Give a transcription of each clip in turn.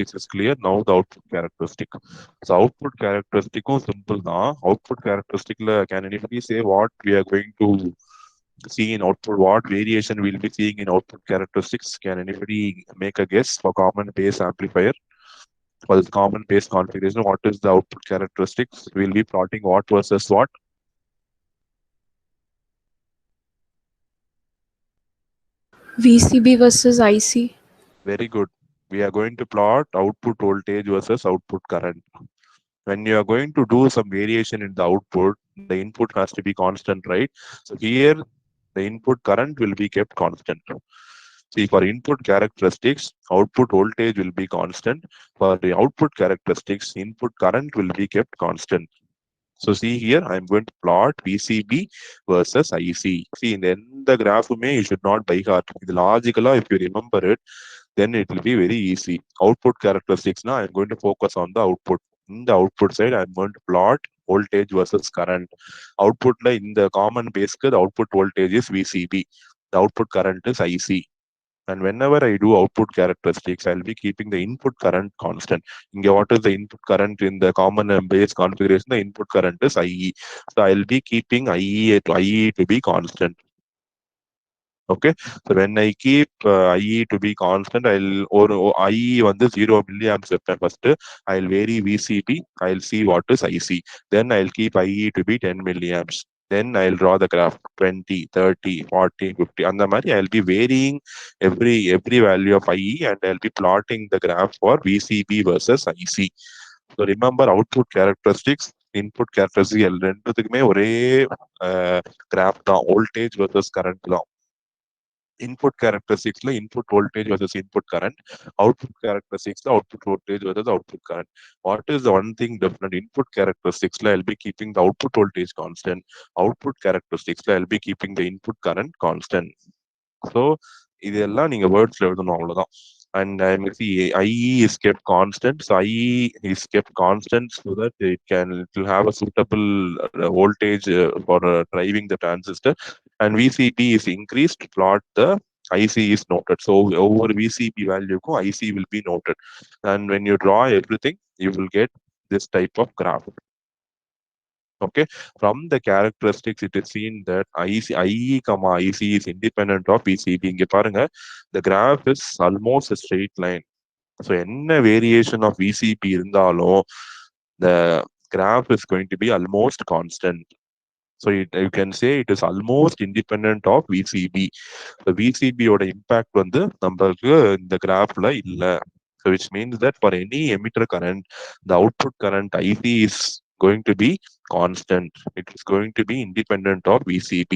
characteristics is clear. Now the output characteristic. So output characteristic is simple. Output characteristic, can anybody say what we are going to see in output? What variation we'll be seeing in output characteristics? Can anybody make a guess for common base amplifier? For this common base configuration, what is the output characteristics? We'll be plotting what versus what? VCB versus IC. Very good. We are going to plot output voltage versus output current. When you are going to do some variation in the output, the input has to be constant, right? So here, the input current will be kept constant. See, for input characteristics, output voltage will be constant. For the output characteristics, input current will be kept constant. So see here, I'm going to plot VCB versus IC. See, in the graph, you should not by heart. The logical, if you remember it, then it will be very easy. Output characteristics, now I'm going to focus on the output. In the output side, I'm going to plot voltage versus current. Output, in the common base, the output voltage is VCB. The output current is IC. And whenever I do output characteristics, I'll be keeping the input current constant. What is the input current in the common base configuration? The input current is IE. So I'll be keeping IE to be constant. Okay, so when I keep IE to be constant, or IE on the 0 milliamps first, I'll vary VCB, I'll see what is IC. Then I'll keep IE to be 10 milliamps. Then I'll draw the graph 20, 30, 40, 50. And the mari, I'll be varying every value of IE and I'll be plotting the graph for VCB versus IC. So remember output characteristics, input characteristics, ரெண்டுத்துக்குமே ஒரே graph தான், voltage versus current தான். Input characteristics input voltage versus input current, output characteristics output voltage versus output current. What is the one thing different? Input characteristics I'll be keeping the output voltage constant. Output characteristics I'll be keeping the input current constant. So இதெல்லாம் நீங்க வேர்ட்ஸ்ல எழுதணும், அவ்வளவுதான். And see, IE is kept constant. So IE is kept constant so that it will have a suitable voltage for driving the transistor. And VCB is increased. Plot the IC is noted. So over VCB value, IC will be noted. And when you draw everything, you will get this type of graph. Okay, from the characteristics, it is seen that IE, IC is independent of VCB. The graph is almost a straight line. So any variation of VCB இருந்தாலும், the graph is going to be almost constant. So you can say it is almost independent of VCB. The VCB ஓட impact நம்மளுக்கு இந்த graphல இல்ல. So which means that for any emitter current, the output current IC is going to be constant. It is going to be independent of VCB.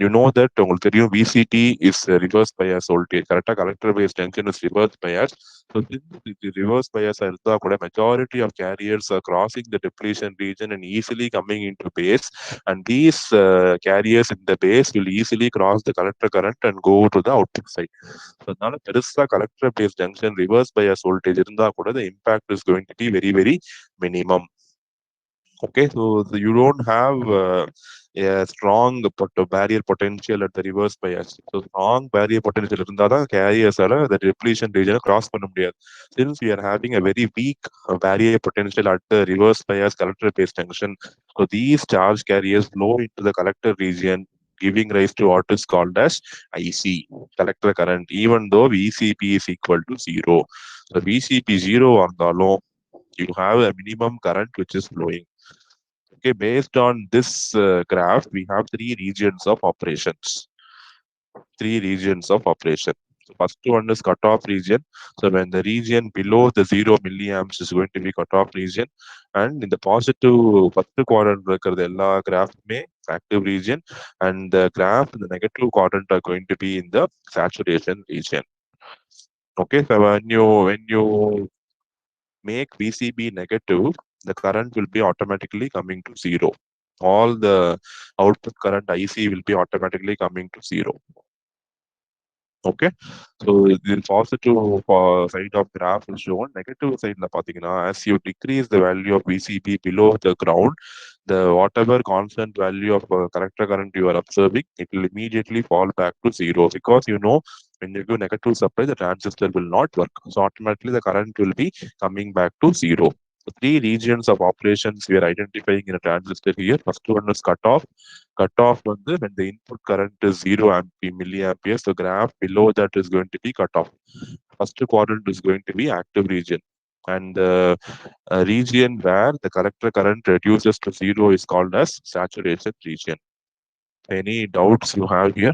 You know that VCT is reverse bias voltage. Correct? Collector based junction is reverse bias. So the reverse bias majority of carriers are crossing the depletion region and easily coming into base. And these carriers in the base will easily cross the collector current and go to the output side. So collector based junction reverse bias voltage the impact is going to be very, very minimum. Okay, so you don't have a strong barrier potential at the reverse bias. So strong barrier potential இருந்தாதான் carriers the depletion region cross பண்ண முடியாது. Since we are having a very weak barrier potential at the reverse bias collector base junction, so these charge carriers flow into the collector region, giving rise to what is called as IC, collector current, even though VCP is equal to 0. So VCP 0 இருந்தாலும் you have a minimum current which is flowing. Okay, based on this graph, we have three regions of operations. Three regions of operation. So first one is cutoff region. So when the region below the 0 milliamps is going to be cutoff region, and in the positive first quadrant graph may active region, and the graph in the negative quadrant are going to be in the saturation region. Okay, so when you make VCB negative, the current will be automatically coming to 0. All the output current IC will be automatically coming to 0. Okay, so the positive side of graph is shown. Negative side, as you decrease the value of VCB below the ground, the whatever constant value of collector current you are observing, it will immediately fall back to 0, because When you give negative supply, the transistor will not work. So automatically the current will be coming back to zero. So three regions of operations we are identifying in a transistor here. First one is cutoff. Cutoff when the input current is 0 milliamperes, the graph below that is going to be cutoff. First quadrant is going to be active region. And the region where the collector current reduces to zero is called as saturation region. Any doubts you have here?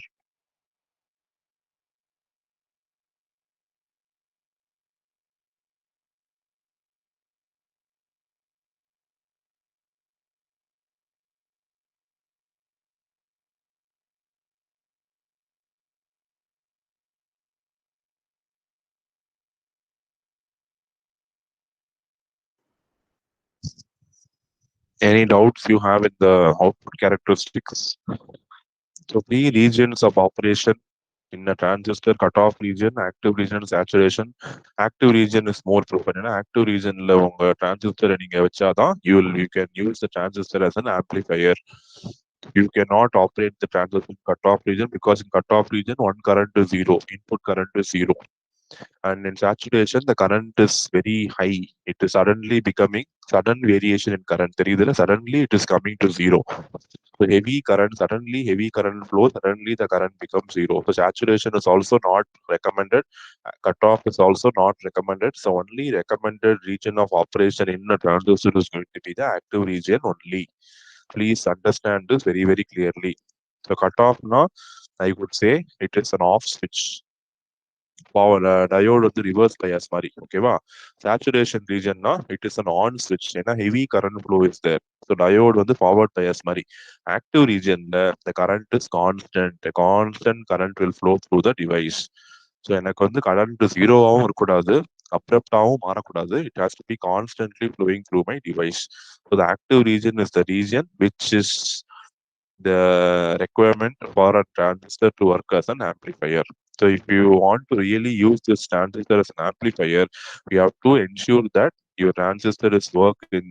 Any doubts you have in the output characteristics? So three regions of operation in a transistor: cutoff region, active region, saturation. Active region is more preferred. Active region transistor you can use the transistor as an amplifier. You cannot operate the transistor in cutoff region because in cutoff region one current is zero, input current is zero. And in saturation, the current is very high. It is suddenly becoming sudden variation in current. Suddenly it is coming to zero. So heavy current flow, suddenly the current becomes zero. So saturation is also not recommended. Cutoff is also not recommended. So only recommended region of operation in a transistor is going to be the active region only. Please understand this very, very clearly. So cutoff now, I would say it is an off switch. Diode reverse bias மாதிரி ஓகேவா. Saturation ரீஜன்னா it is an on ஸ்விட்ச், ஏன்னா heavy current flow is there. So diode forward bias மாதிரி. Active ரீஜன்ல the current is constant current will flow through the device. So எனக்கு current ஜீரோவாகவும் இருக்கக்கூடாது, அப்ரப்டாகவும் மாறக்கூடாது. It has to be constantly flowing through my device. So the active region is the region which is the requirement for a transistor to work as an amplifier. So if you want to really use this transistor as an amplifier, you have to ensure that your transistor is working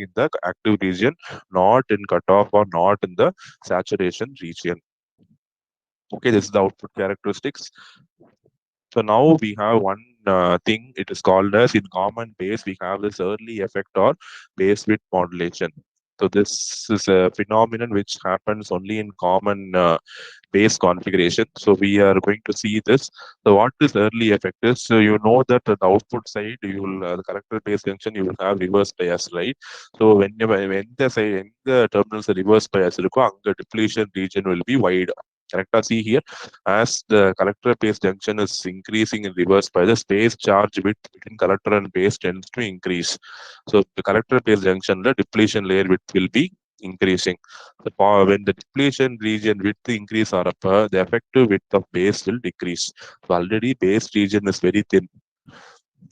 in the active region, not in cutoff or not in the saturation region. Okay, this is the output characteristics. So now we have one thing. It is called as in common base. We have this early effect or base width modulation. So this is a phenomenon which happens only in common base configuration. So we are going to see this. So what this early effect is? So you know that at the output side, you will the collector base junction, you will have reverse bias, right? So when the terminals reverse bias, the depletion region will be wide. Correct? See here, as the collector base junction is increasing in reverse by the space charge width between collector and base tends to increase. So the collector base junction, the depletion layer width will be increasing. When the depletion region width increase or up, the effective width of base will decrease. So already base region is very thin.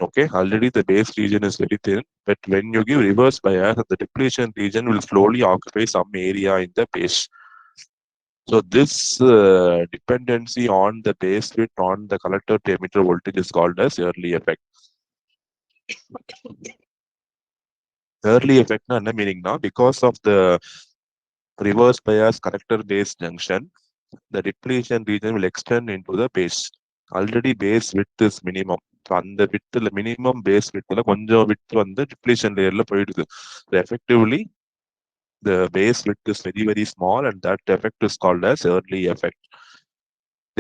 Okay, already the base region is very thin, but when you give reverse bias, the depletion region will slowly occupy some area in the base. So this dependency on the base width on the collector to emitter voltage is called as early effect. Early effect na meaning now because of the reverse bias collector base junction, the depletion region will extend into the base. Already base width is minimum. அந்த வித்துல minimum base வித்துல கொஞ்சம் with depletion layerல போயிடுது. So effectively the base width is very, very small, and that effect is called as early effect.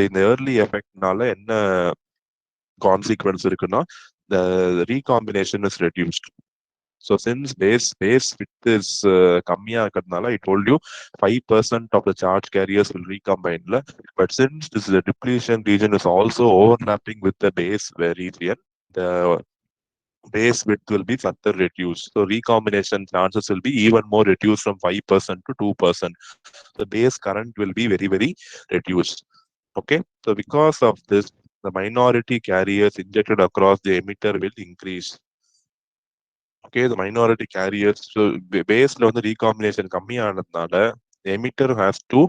இந்த early effectனால என்ன consequence இருக்குன்னா, the recombination is reduced. So since base width is கம்மியா இருக்கிறதுனால, I told you 5% of the charge carriers will recombine. But since this is a depletion region is also overlapping with the base region, the base width will be further reduced. So recombination chances will be even more reduced from 5% to 2%. The base current will be very, very reduced. Okay, so because of this, the minority carriers injected across the emitter will increase. Okay, the minority carriers, so baseல recombination கம்மியானதுனால the emitter has to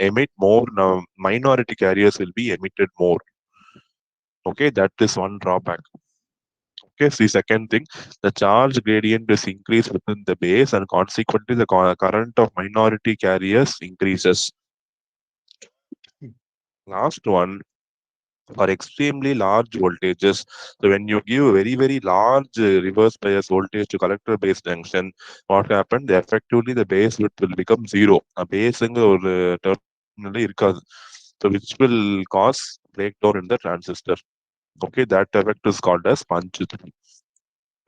emit more. Now minority carriers will be emitted more. Okay, that is one drawback. Okay, see, second thing, the charge gradient is increased within the base, and consequently the current of minority carriers increases. Last one, for extremely large voltages. So when you give very, very large reverse bias voltage to collector base junction, what happened? Effectively, the base width will become zero. A base ஒரு terminal இருக்காது. So which will cause breakdown in the transistor. Okay, that effect is called as punch through.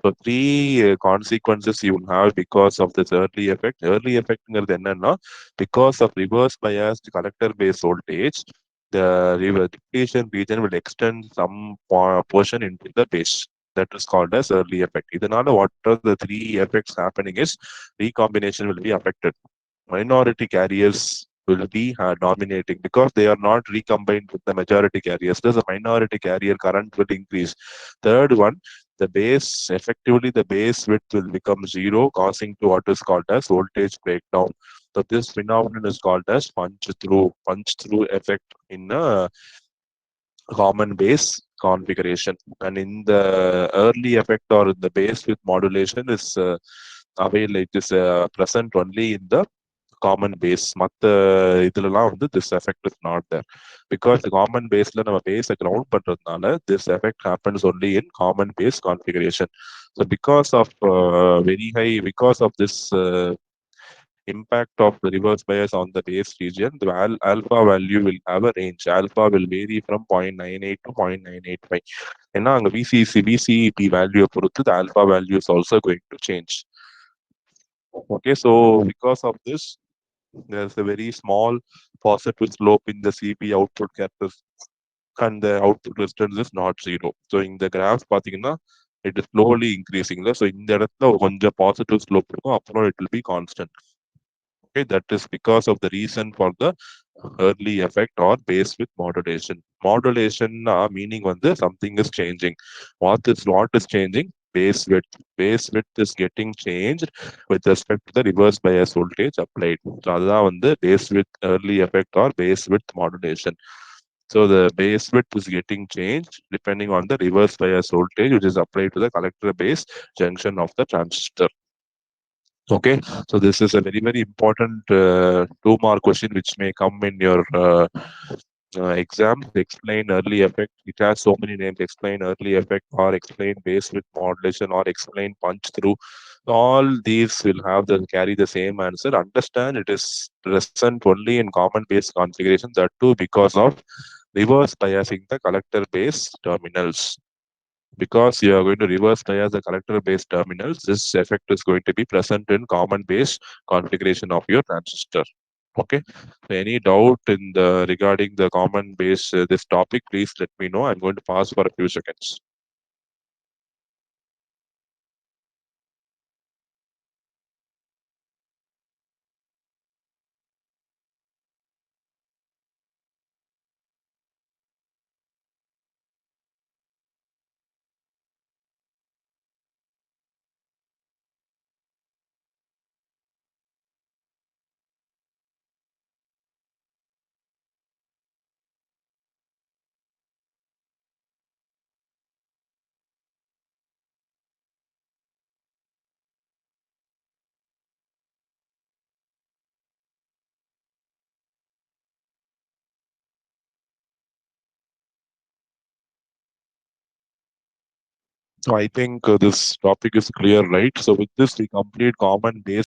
So three consequences you will have because of this early effect. Early effect என்னன்னா, because of reverse biased collector base voltage, the depletion region will extend some portion into the base. That is called as early effect. இதனால what are the three effects happening is recombination will be affected. Minority carriers will be dominating because they are not recombined with the majority carriers. Thus, the minority carrier current will increase. Third one, the base, effectively the base width will become zero, causing to what is called as voltage breakdown. So this phenomenon is called as punch through effect in a common base configuration. And in the early effect or in the base with modulation is available, it is present only in the common base. மத்த இதுலலாம் வந்து this effect is not there. Because the common baseல நம்ம base ground பண்றதுனால this effect happens only in common base configuration. So because of because of this impact of the reverse bias on the base region, the alpha value will have a range. Alpha will vary from 0.98 to 0.985. ஏன்னா அங்க VCEP value பொறுத்து the alpha value is also going to change. Okay, so because of this, there's a very small positive slope in the CP output characteristics and the output resistance is not zero. So in the graph பாத்தீங்கன்னா it is slowly increasing. So இந்த இடத்துல கொஞ்சம் positive slope இருக்கும், அப்புறம் it will be constant. Okay, that is because of the reason for the early effect or base with modulation. Modulation meaning வந்து something is changing. What is changing? Base width. Base width is getting changed with respect to the reverse bias voltage applied. So அதுதான் வந்து base width early effect or base width modulation. So the base width is getting changed depending on the reverse bias voltage which is applied to the collector base junction of the transistor. Okay, so this is a very, very important two-mark question which may come in your exam. Explain early effect. It has so many names. Explain early effect or explain base with modulation or explain punch through. All these will have the carry the same answer. Understand it is present only in common base configuration. That too because of reverse biasing the collector base terminals. Because you are going to reverse bias the collector base terminals, this effect is going to be present in common base configuration of your transistor. Okay. So any doubt in the regarding the common base this topic, please let me know. I'm going to pause for a few seconds. So I think this topic is clear, right? So with this, we complete common base